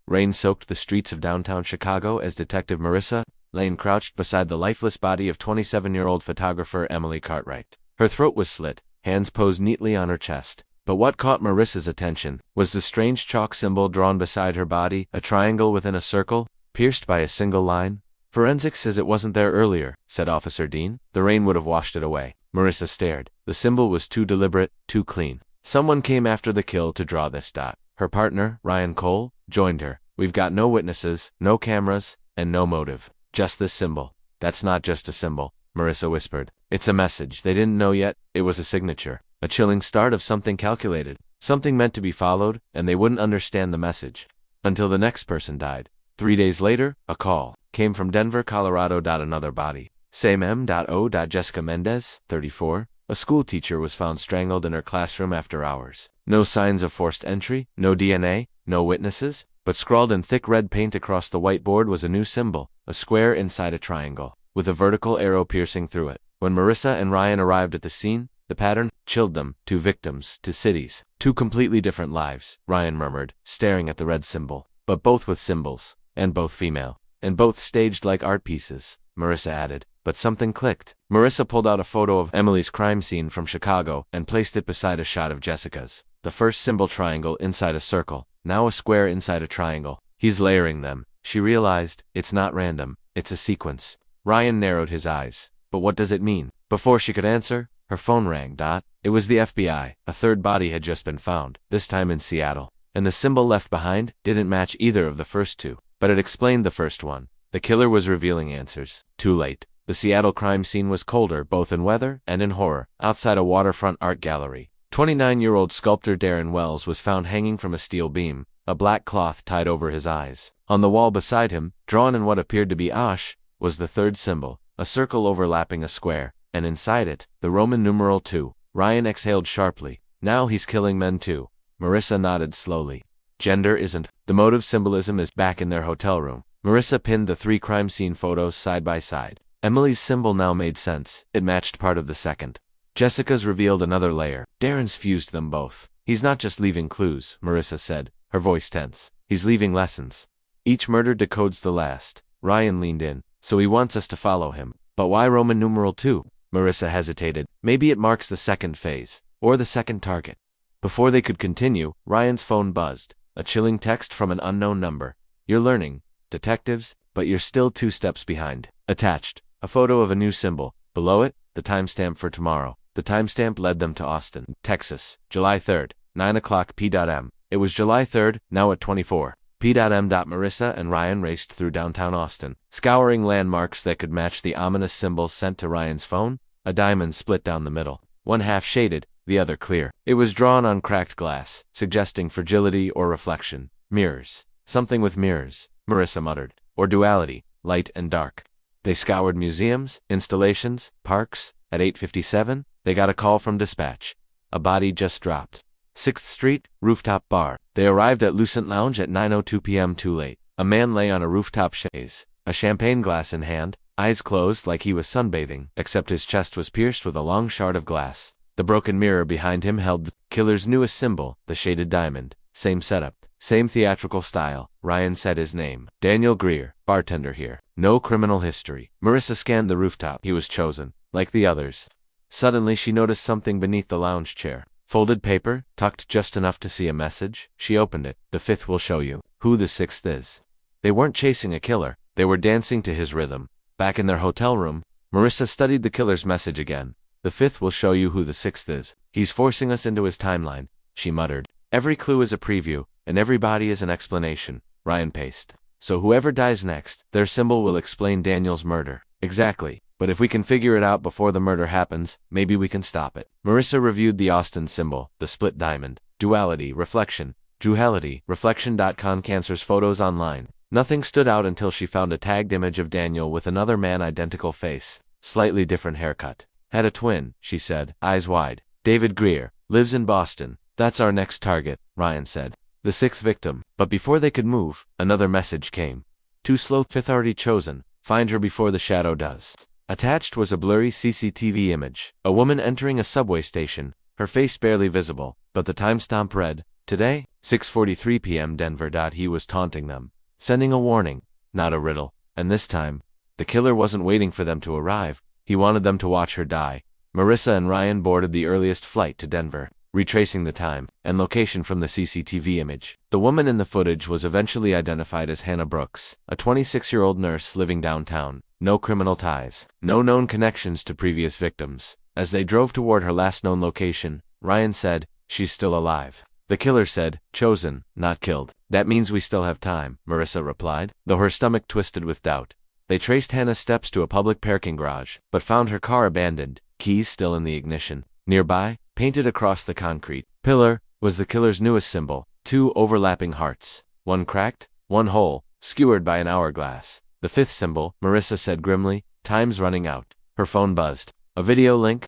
Rain soaked the streets of downtown Chicago as Detective Marissa Lane crouched beside the lifeless body of 27-year-old photographer Emily Cartwright. Her throat was slit, hands posed neatly on her chest. But what caught Marissa's attention was the strange chalk symbol drawn beside her body, a triangle within a circle, pierced by a single line. "Forensics says it wasn't there earlier," said Officer Dean. "The rain would have washed it away." Marissa stared. The symbol was too deliberate, too clean. Someone came after the kill to draw this dot. Her partner, Ryan Cole, joined her. "We've got no witnesses, no cameras, and no motive. Just this symbol." "That's not just a symbol," Marissa whispered. "It's a message. They didn't know yet. It was a signature. A chilling start of something calculated. Something meant to be followed, and they wouldn't understand the message until the next person died. 3 days later, a call came from Denver, Colorado. Another body. Same M.O. Jessica Mendez, 34. A school teacher was found strangled in her classroom after hours. No signs of forced entry, no DNA, no witnesses, but scrawled in thick red paint across the whiteboard was a new symbol, a square inside a triangle, with a vertical arrow piercing through it. When Marissa and Ryan arrived at the scene, the pattern chilled them. 2 victims, 2 cities, 2 completely different lives, Ryan murmured, staring at the red symbol. "But both with symbols, and both female, and both staged like art pieces," Marissa added. But something clicked. Marissa pulled out a photo of Emily's crime scene from Chicago and placed it beside a shot of Jessica's. The first symbol triangle inside a circle, now a square inside a triangle. "He's layering them," she realized. "It's not random, it's a sequence." Ryan narrowed his eyes. "But what does it mean?" Before she could answer, her phone rang. It was the FBI. A third body had just been found, this time in Seattle. And the symbol left behind didn't match either of the first 2, but it explained the first one. The killer was revealing answers. Too late. The Seattle crime scene was colder, both in weather and in horror, outside a waterfront art gallery. 29-year-old sculptor Darren Wells was found hanging from a steel beam, a black cloth tied over his eyes. On the wall beside him, drawn in what appeared to be ash, was the third symbol, a circle overlapping a square, and inside it, the Roman numeral 2. Ryan exhaled sharply. "Now he's killing men too." Marissa nodded slowly. "Gender isn't." The motive symbolism is back in their hotel room. Marissa pinned the 3 crime scene photos side by side. Emily's symbol now made sense. It matched part of the second. Jessica's revealed another layer. Darren's fused them both. "He's not just leaving clues," Marissa said, her voice tense. "He's leaving lessons. Each murder decodes the last." Ryan leaned in. "So he wants us to follow him. But why Roman numeral 2? Marissa hesitated. "Maybe it marks the second phase, or the second target." Before they could continue, Ryan's phone buzzed. A chilling text from an unknown number. "You're learning, detectives, but you're still 2 steps behind." Attached, a photo of a new symbol. Below it, the timestamp for tomorrow. The timestamp led them to Austin, Texas, July 3rd, 9 o'clock p.m. It was July 3rd, now at 24 p.m. Marissa and Ryan raced through downtown Austin, scouring landmarks that could match the ominous symbols sent to Ryan's phone. A diamond split down the middle, one half shaded, the other clear. It was drawn on cracked glass, suggesting fragility or reflection. "Mirrors. Something with mirrors," Marissa muttered. "Or duality, light and dark." They scoured museums, installations, parks. At 8:57, they got a call from dispatch. A body just dropped. 6th Street, rooftop bar. They arrived at Lucent Lounge at 9:02 p.m. Too late. A man lay on a rooftop chaise, a champagne glass in hand, eyes closed like he was sunbathing, except his chest was pierced with a long shard of glass. The broken mirror behind him held the killer's newest symbol, the shaded diamond. Same setup, same theatrical style. Ryan said his name. "Daniel Greer, bartender here. No criminal history." Marissa scanned the rooftop. He was chosen, like the others. Suddenly she noticed something beneath the lounge chair. Folded paper, tucked just enough to see a message. She opened it. "The 5th will show you who the 6th is." They weren't chasing a killer. They were dancing to his rhythm. Back in their hotel room, Marissa studied the killer's message again. "The 5th will show you who the 6th is. He's forcing us into his timeline," she muttered. "Every clue is a preview, and every body is an explanation." Ryan paced. "So whoever dies next, their symbol will explain Daniel's murder." "Exactly. But if we can figure it out before the murder happens, maybe we can stop it." Marissa reviewed the Austin symbol, the split diamond. Duality, reflection. Duality, reflection.com. Cancer's photos online. Nothing stood out until she found a tagged image of Daniel with another man, identical face, slightly different haircut. "Had a twin," she said, eyes wide. "David Greer, lives in Boston. That's our next target," Ryan said. "The 6th victim." But before they could move, another message came. "Too slow, 5th already chosen. Find her before the shadow does." Attached was a blurry CCTV image. A woman entering a subway station, her face barely visible, but the timestamp read, Today, 6:43 p.m. Denver. He was taunting them, sending a warning, not a riddle, and this time, the killer wasn't waiting for them to arrive, he wanted them to watch her die. Marissa and Ryan boarded the earliest flight to Denver, retracing the time and location from the CCTV image. The woman in the footage was eventually identified as Hannah Brooks, a 26-year-old nurse living downtown. No criminal ties, no known connections to previous victims. As they drove toward her last known location, Ryan said, "She's still alive." The killer said, "Chosen, not killed." "That means we still have time," Marissa replied, though her stomach twisted with doubt. They traced Hannah's steps to a public parking garage, but found her car abandoned, keys still in the ignition. Nearby, painted across the concrete pillar, was the killer's newest symbol, two overlapping hearts, one cracked, one whole, skewered by an hourglass. The fifth symbol, Marissa said grimly, "Time's running out." Her phone buzzed. A video link?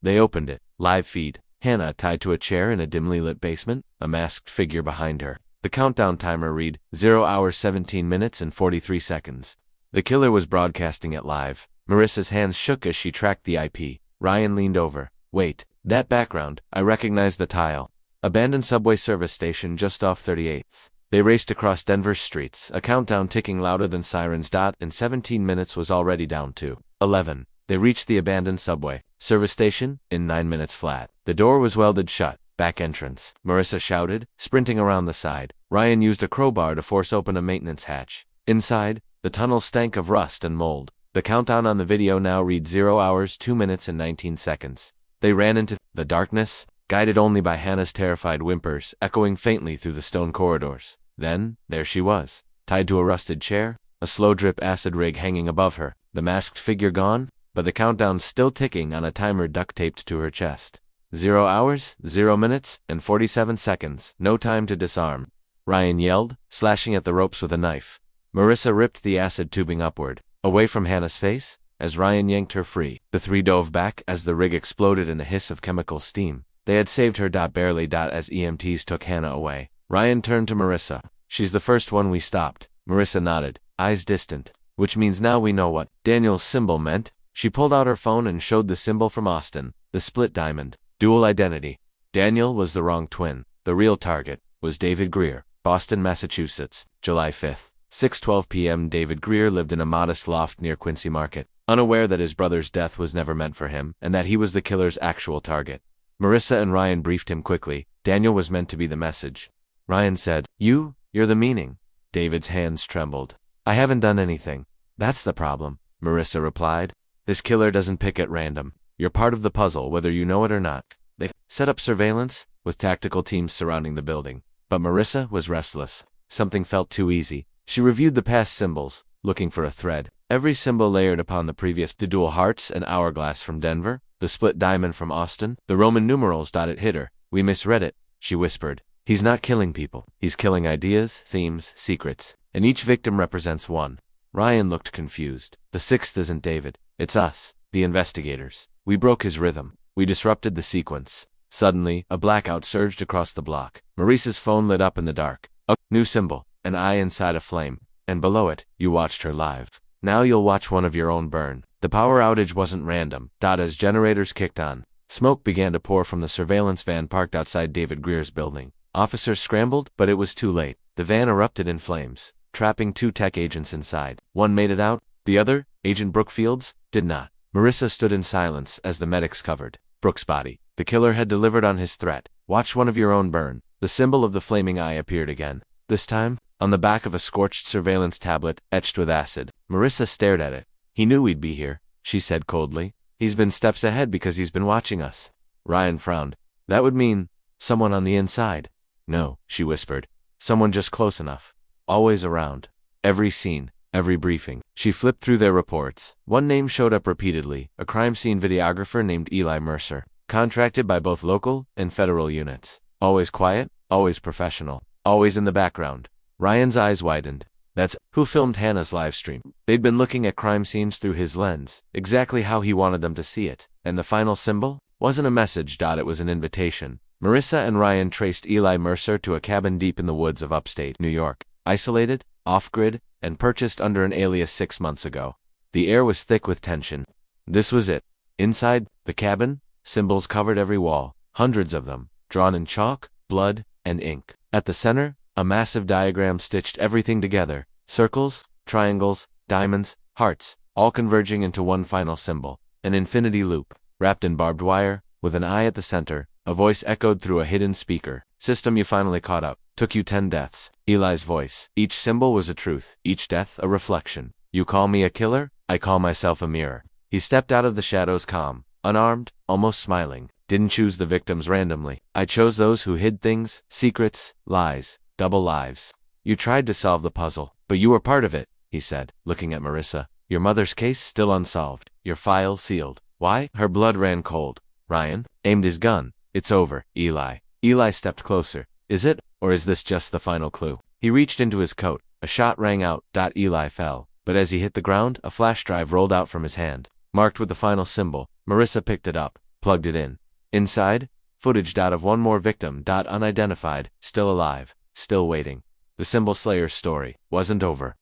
They opened it. Live feed. Hannah tied to a chair in a dimly lit basement, a masked figure behind her. The countdown timer read, 0 hours 17 minutes and 43 seconds. The killer was broadcasting it live. Marissa's hands shook as she tracked the IP. Ryan leaned over. "Wait, that background, I recognize the tile. Abandoned subway service station just off 38th. They raced across Denver's streets, a countdown ticking louder than sirens. In 17 minutes was already down to 11. They reached the abandoned subway service station in 9 minutes flat. The door was welded shut. "Back entrance," Marissa shouted, sprinting around the side. Ryan used a crowbar to force open a maintenance hatch. Inside, the tunnel stank of rust and mold. The countdown on the video now read 0 hours 2 minutes and 19 seconds. They ran into the darkness, guided only by Hannah's terrified whimpers echoing faintly through the stone corridors. Then, there she was, tied to a rusted chair, a slow-drip acid rig hanging above her, the masked figure gone, but the countdown still ticking on a timer duct-taped to her chest. 0 hours, 0 minutes, and 47 seconds, no time to disarm. Ryan yelled, slashing at the ropes with a knife. Marissa ripped the acid tubing upward, away from Hannah's face, as Ryan yanked her free. The three dove back as the rig exploded in a hiss of chemical steam. They had saved her. Barely. As EMTs took Hannah away. Ryan turned to Marissa. "She's the first one we stopped." Marissa nodded, eyes distant. "Which means now we know what Daniel's symbol meant." She pulled out her phone and showed the symbol from Austin, the split diamond. Dual identity. Daniel was the wrong twin. The real target was David Greer, Boston, Massachusetts, July 5th, 6:12 p.m. David Greer lived in a modest loft near Quincy Market, unaware that his brother's death was never meant for him and that he was the killer's actual target. Marissa and Ryan briefed him quickly. Daniel was meant to be the message. Ryan said, You're the meaning." David's hands trembled. "I haven't done anything." "That's the problem," Marissa replied. "This killer doesn't pick at random. You're part of the puzzle, whether you know it or not." They set up surveillance, with tactical teams surrounding the building. But Marissa was restless. Something felt too easy. She reviewed the past symbols, looking for a thread. Every symbol layered upon the previous: the dual hearts and hourglass from Denver, the split diamond from Austin, the Roman numerals. It hit her. "We misread it," she whispered. "He's not killing people. He's killing ideas, themes, secrets. And each victim represents one." Ryan looked confused. "The sixth isn't David. It's us, the investigators. We broke his rhythm. We disrupted the sequence." Suddenly, a blackout surged across the block. Marissa's phone lit up in the dark. A new symbol, an eye inside a flame. And below it, "You watched her live. Now you'll watch one of your own burn." The power outage wasn't random. As generators kicked on, smoke began to pour from the surveillance van parked outside David Greer's building. Officers scrambled, but it was too late. The van erupted in flames, trapping 2 tech agents inside. One made it out. The other, Agent Brookfields, did not. Marissa stood in silence as the medics covered Brooks' body. The killer had delivered on his threat. "Watch one of your own burn." The symbol of the flaming eye appeared again. This time, on the back of a scorched surveillance tablet, etched with acid. Marissa stared at it. "He knew we'd be here," she said coldly. "He's been steps ahead because he's been watching us." Ryan frowned. "That would mean someone on the inside." "No," she whispered. "Someone just close enough. Always around. Every scene, every briefing." She flipped through their reports. One name showed up repeatedly, a crime scene videographer named Eli Mercer, contracted by both local and federal units. Always quiet, always professional, always in the background. Ryan's eyes widened. That's who filmed Hannah's live stream. They'd been looking at crime scenes through his lens, exactly how he wanted them to see it. And the final symbol wasn't a message. It was an invitation. Marissa and Ryan traced Eli Mercer to a cabin deep in the woods of upstate New York, isolated, off-grid, and purchased under an alias 6 months ago. The air was thick with tension. This was it. Inside the cabin, symbols covered every wall, hundreds of them, drawn in chalk, blood, and ink. At the center, a massive diagram stitched everything together: circles, triangles, diamonds, hearts, all converging into one final symbol. An infinity loop, wrapped in barbed wire, with an eye at the center. A voice echoed through a hidden speaker. "System, you finally caught up. Took you 10 deaths." Eli's voice. Each symbol was a truth, each death a reflection. "You call me a killer? I call myself a mirror." He stepped out of the shadows calm, unarmed, almost smiling. "Didn't choose the victims randomly. I chose those who hid things, secrets, lies, double lives. You tried to solve the puzzle, but you were part of it," he said, looking at Marissa. "Your mother's case still unsolved. Your file sealed. Why?" Her blood ran cold. Ryan aimed his gun. "It's over, Eli." Eli stepped closer. "Is it? Or is this just the final clue?" He reached into his coat. A shot rang out. Eli fell. But as he hit the ground, a flash drive rolled out from his hand, marked with the final symbol. Marissa picked it up, plugged it in. Inside, footage of one more victim. Unidentified, still alive, still waiting. The symbol slayer's story wasn't over.